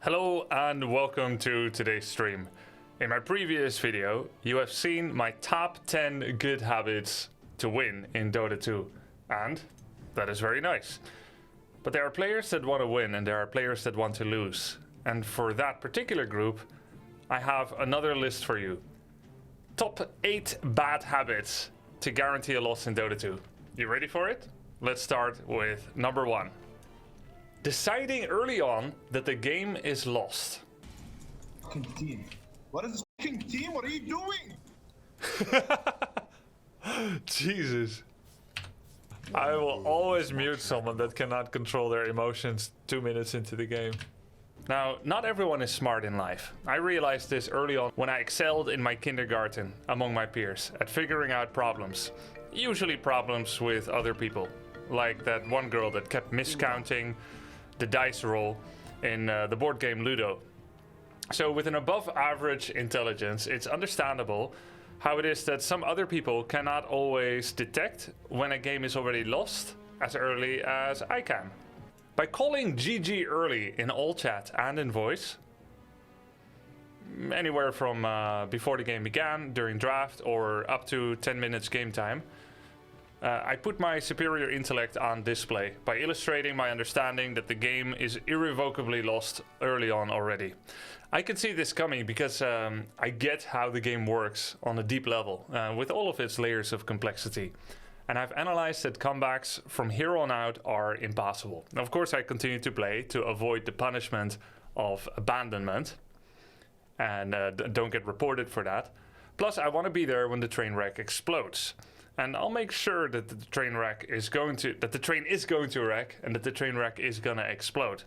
Hello and welcome to today's stream. In my previous video, you have seen my top 10 good habits to win in Dota 2, and that is very nice. But there are players that want to win and there are players that want to lose. And for that particular group, I have another list for you. Top 8 bad habits to guarantee a loss in Dota 2. You ready for it? Let's start with number 1. Deciding early on that the game is lost. Fucking team. What is this fucking team? What are you doing? Jesus. I will always mute someone that cannot control their emotions 2 minutes into the game. Now, not everyone is smart in life. I realized this early on when I excelled in my kindergarten among my peers at figuring out problems. Usually problems with other people. Like that one girl that kept miscounting the dice roll in the board game Ludo. So with an above average intelligence, it's understandable how it is that some other people cannot always detect when a game is already lost as early as I can. By calling GG early in all chat and in voice, anywhere from before the game began, during draft, or up to 10 minutes game time, I put my superior intellect on display by illustrating my understanding that the game is irrevocably lost early on already. I can see this coming because I get how the game works on a deep level with all of its layers of complexity. And I've analyzed that comebacks from here on out are impossible. Now, of course, I continue to play to avoid the punishment of abandonment and don't get reported for that. Plus, I want to be there when the train wreck explodes. And I'll make sure that the train is going to wreck and that the train wreck is gonna explode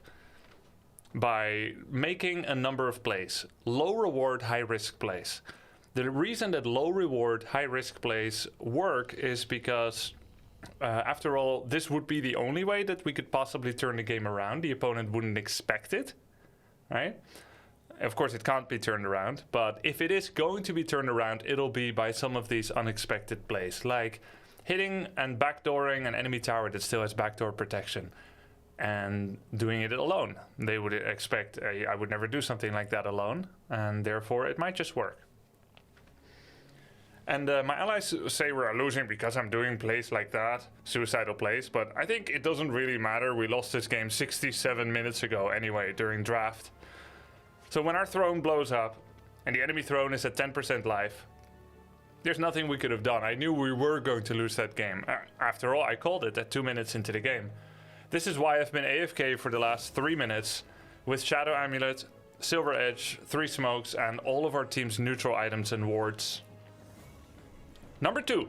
by making a number of plays. Low reward, high risk plays. The reason that low reward, high risk plays work is because after all, this would be the only way that we could possibly turn the game around. The opponent wouldn't expect it, right? Of course, it can't be turned around, but if it is going to be turned around, it'll be by some of these unexpected plays, like hitting and backdooring an enemy tower that still has backdoor protection and doing it alone. They would expect I would never do something like that alone, and therefore it might just work. And my allies say we're losing because I'm doing plays like that, suicidal plays, but I think it doesn't really matter. We lost this game 67 minutes ago anyway, during draft. So when our throne blows up and the enemy throne is at 10% life, there's nothing we could have done. I knew we were going to lose that game. After all, I called it at 2 minutes into the game. This is why I've been AFK for the last 3 minutes with Shadow Amulet, Silver Edge, 3 smokes, and all of our team's neutral items and wards. Number 2.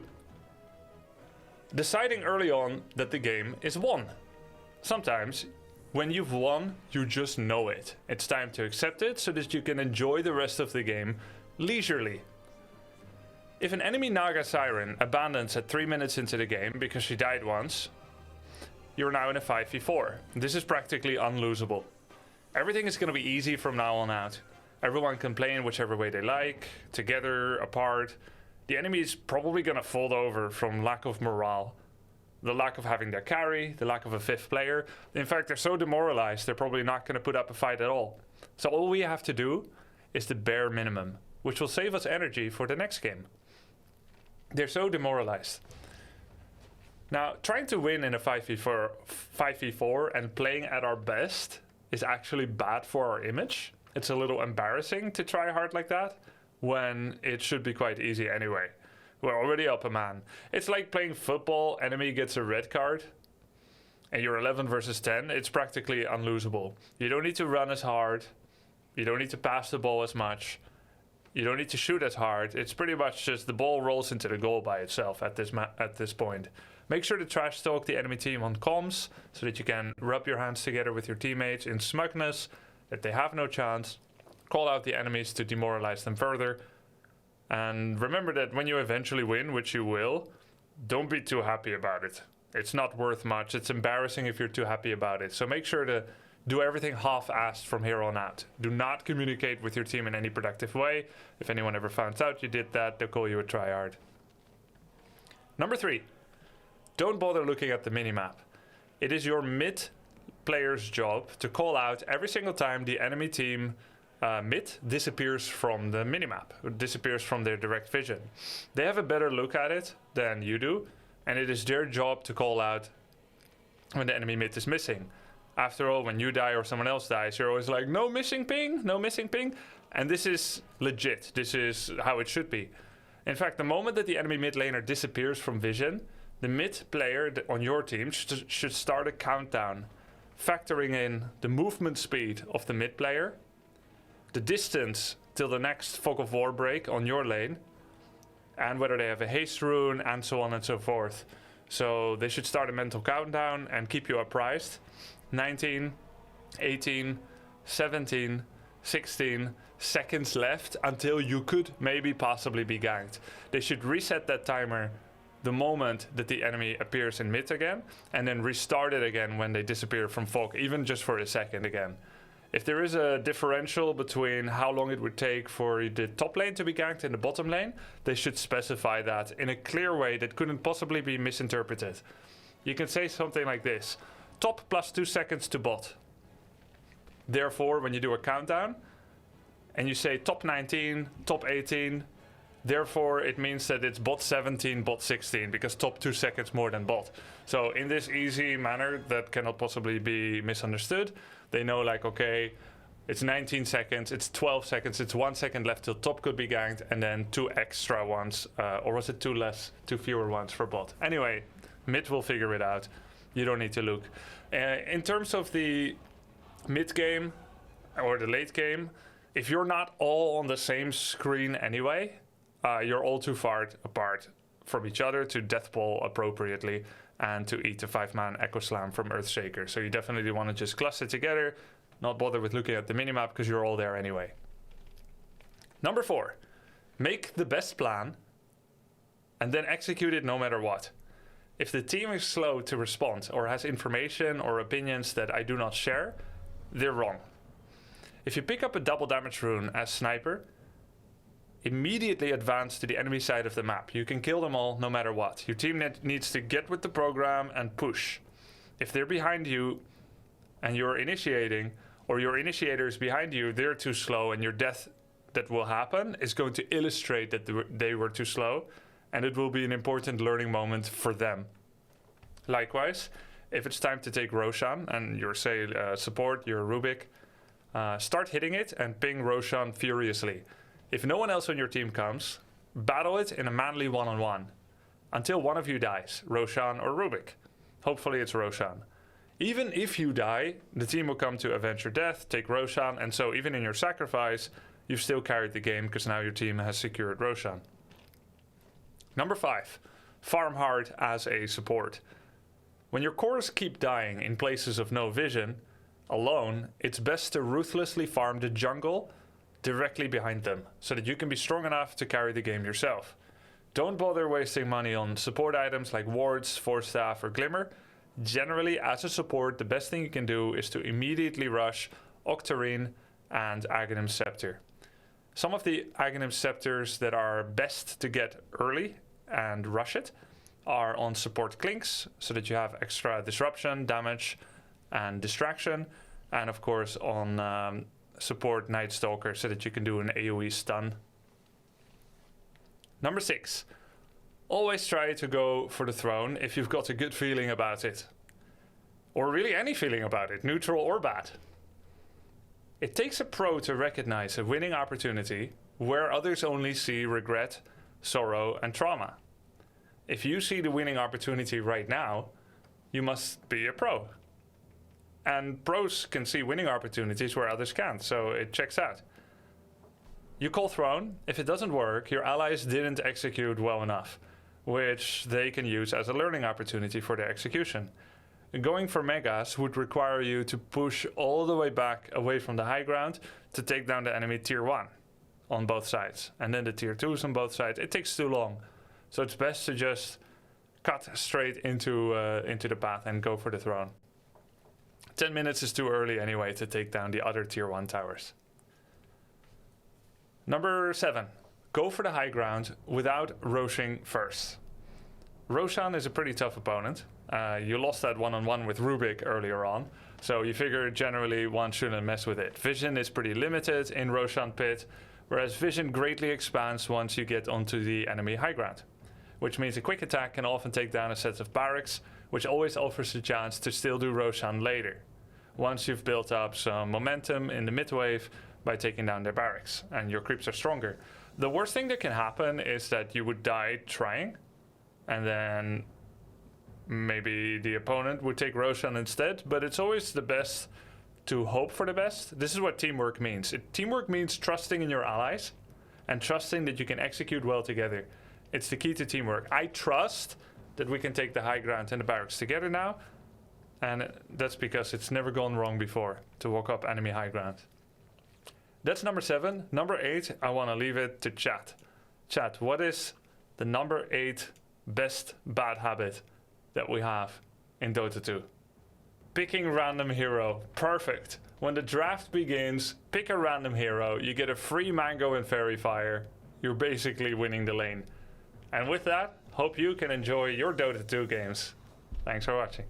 Deciding early on that the game is won. Sometimes when you've won, you just know it. It's time to accept it so that you can enjoy the rest of the game leisurely. If an enemy Naga Siren abandons at 3 minutes into the game because she died once, you're now in a 5v4. This is practically unlosable. Everything is going to be easy from now on out. Everyone can play in whichever way they like, together, apart. The enemy is probably going to fold over from lack of morale. The lack of having their carry, the lack of a 5th player. In fact, they're so demoralized, they're probably not going to put up a fight at all. So all we have to do is the bare minimum, which will save us energy for the next game. They're so demoralized. Now, trying to win in a 5v4 and playing at our best is actually bad for our image. It's a little embarrassing to try hard like that when it should be quite easy anyway. We're already up a man. It's like playing football, enemy gets a red card, and you're 11 versus 10. It's practically unlosable. You don't need to run as hard. You don't need to pass the ball as much. You don't need to shoot as hard. It's pretty much just the ball rolls into the goal by itself at this point. Make sure to trash talk the enemy team on comms so that you can rub your hands together with your teammates in smugness, that they have no chance. Call out the enemies to demoralize them further. And remember that when you eventually win, which you will, don't be too happy about it. It's not worth much. It's embarrassing if you're too happy about it. So make sure to do everything half-assed from here on out. Do not communicate with your team in any productive way. If anyone ever finds out you did that, they'll call you a tryhard. Number 3, don't bother looking at the minimap. It is your mid player's job to call out every single time the enemy team mid disappears from the minimap, or disappears from their direct vision. They have a better look at it than you do, and it is their job to call out when the enemy mid is missing. After all, when you die or someone else dies, you're always like, no missing ping, no missing ping. And this is legit. This is how it should be. In fact, the moment that the enemy mid laner disappears from vision, the mid player on your team should start a countdown, factoring in the movement speed of the mid player, the distance till the next fog of war break on your lane, and whether they have a haste rune, and so on and so forth. So they should start a mental countdown and keep you apprised. 19, 18, 17, 16 seconds left until you could maybe possibly be ganked. They should reset that timer the moment that the enemy appears in mid again, and then restart it again when they disappear from fog, even just for a second again. If there is a differential between how long it would take for the top lane to be ganked and the bottom lane, they should specify that in a clear way that couldn't possibly be misinterpreted. You can say something like this: top plus 2 seconds to bot. Therefore, when you do a countdown and you say top 19, top 18, therefore it means that it's bot 17, bot 16, because top 2 seconds more than bot. So in this easy manner that cannot possibly be misunderstood, they know, like, okay, it's 19 seconds, it's 12 seconds, it's 1 second left till top could be ganked, and then 2 extra ones, or was it 2 fewer ones for bot? Anyway, mid will figure it out. You don't need to look. In terms of the mid game or the late game, if you're not all on the same screen anyway, you're all too far apart from each other to deathball appropriately and to eat the 5-man Echo Slam from Earthshaker. So you definitely want to just cluster together, not bother with looking at the minimap because you're all there anyway. Number 4, make the best plan and then execute it no matter what. If the team is slow to respond or has information or opinions that I do not share, they're wrong. If you pick up a double damage rune as sniper, immediately advance to the enemy side of the map. You can kill them all no matter what. Your team needs to get with the program and push. If they're behind you and you're initiating, or your initiator is behind you, they're too slow, and your death that will happen is going to illustrate that they were too slow, and it will be an important learning moment for them. Likewise, if it's time to take Roshan and you're, say, support, you're Rubik, start hitting it and ping Roshan furiously. If no one else on your team comes, battle it in a manly one-on-one until one of you dies, Roshan or Rubik. Hopefully it's Roshan. Even if you die, the team will come to avenge your death, take Roshan, and so even in your sacrifice, you've still carried the game because now your team has secured Roshan. Number 5, farm hard as a support. When your cores keep dying in places of no vision, alone, it's best to ruthlessly farm the jungle directly behind them, so that you can be strong enough to carry the game yourself. Don't bother wasting money on support items like wards, force staff, or glimmer. Generally, as a support, the best thing you can do is to immediately rush Octarine and Aghanim Scepter. Some of the Aghanim Scepters that are best to get early and rush it are on support Clinks, so that you have extra disruption, damage, and distraction, and of course on support Night Stalker, so that you can do an AoE stun. Number 6, always try to go for the throne if you've got a good feeling about it. Or really any feeling about it, neutral or bad. It takes a pro to recognize a winning opportunity where others only see regret, sorrow, and trauma. If you see the winning opportunity right now, you must be a pro. And pros can see winning opportunities where others can't, so it checks out. You call throne. If it doesn't work, your allies didn't execute well enough, which they can use as a learning opportunity for their execution. Going for megas would require you to push all the way back away from the high ground to take down the enemy tier 1 on both sides, and then the tier 2s on both sides. It takes too long, so it's best to just cut straight into the path and go for the throne. 10 minutes is too early anyway to take down the other tier 1 towers. Number 7, go for the high ground without rushing first. Roshan is a pretty tough opponent. You lost that one-on-one with Rubik earlier on, So you figure generally one shouldn't mess with it. Vision is pretty limited in Roshan Pit, whereas vision greatly expands once you get onto the enemy high ground, which means a quick attack can often take down a set of barracks, which always offers a chance to still do Roshan later, once you've built up some momentum in the mid wave by taking down their barracks, and your creeps are stronger. The worst thing that can happen is that you would die trying, and then maybe the opponent would take Roshan instead, but it's always the best to hope for the best. This is what teamwork means. Teamwork means trusting in your allies and trusting that you can execute well together. It's the key to teamwork. I trust that we can take the high ground and the barracks together now, and that's because it's never gone wrong before to walk up enemy high ground. That's number 7. Number 8, I want to leave it to chat. Chat, what is the number 8 best bad habit that we have in Dota 2? Picking random hero. Perfect. When the draft begins, pick a random hero. You get a free mango and fairy fire. You're basically winning the lane. And with that, hope you can enjoy your Dota 2 games. Thanks for watching.